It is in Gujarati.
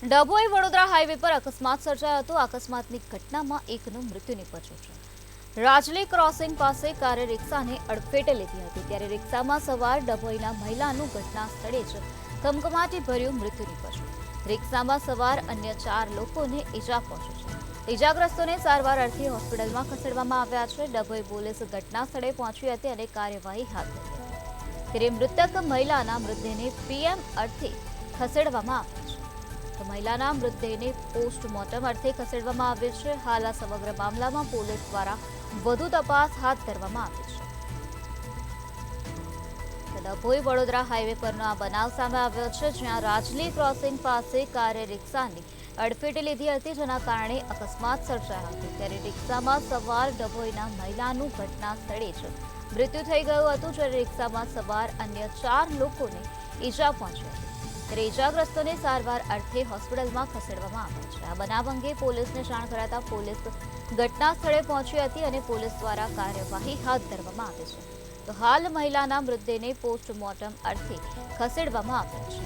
ડભોઈ વડોદરા હાઈવે પર અકસ્માત સર્જાયો હતો। અકસ્માતની ઘટનામાં એકનું મૃત્યુ નીપજ્યું છે। રાજલી ક્રોસિંગ પાસે કારે રિક્ષાને અડફેટે લીધી હતી, ત્યારે રિક્ષામાં સવાર ડભોઈના મહિલાનું ઘટના સ્થળે જ કમકમાટીભર્યું મૃત્યુ નીપજ્યું। રિક્ષામાં સવાર અન્ય 4 લોકોને ઈજા પહોંચી છે। ઈજાગ્રસ્તોને સારવાર અર્થે હોસ્પિટલમાં ખસેડવામાં આવ્યા છે। ડભોઈ પોલીસ ઘટના સ્થળે પહોંચી હતી અને કાર્યવાહી હાથ ધરી હતી, ત્યારે મૃતક મહિલાના મૃતદેહને પીએમ અર્થે ખસેડવામાં આવ્યા છે। તો મહિલાના મૃતદેહને પોસ્ટમોર્ટમ અર્થે ખસેડવામાં આવ્યો છે। હાલ આ સમગ્ર મામલામાં પોલીસ દ્વારા વધુ તપાસ હાથ ધરવામાં આવી છે। ડભોઈ વડોદરા હાઈવે પરનો આ બનાવ સામે આવ્યો છે, જ્યાં રાજલી ક્રોસિંગ પાસે કારે રિક્ષાની અડફેટે લીધી હતી, જેના કારણે અકસ્માત સર્જાયો હતો। ત્યારે રિક્ષામાં સવાર ડભોઈના મહિલાનું ઘટના સ્થળે જ મૃત્યુ થઈ ગયું હતું, જ્યારે રિક્ષામાં સવાર અન્ય 4 લોકોને ઈજા પહોંચી હતી। ત્યારે ઈજાગ્રસ્તોને સારવાર અર્થે હોસ્પિટલમાં ખસેડવામાં આવ્યા છે। આ બનાવ અંગે પોલીસને જાણ કરાતા પોલીસ ઘટના સ્થળે પહોંચી હતી અને પોલીસ દ્વારા કાર્યવાહી હાથ ધરવામાં આવી છે। તો હાલ મહિલાના મૃતદેહને પોસ્ટમોર્ટમ અર્થે ખસેડવામાં આવ્યો છે।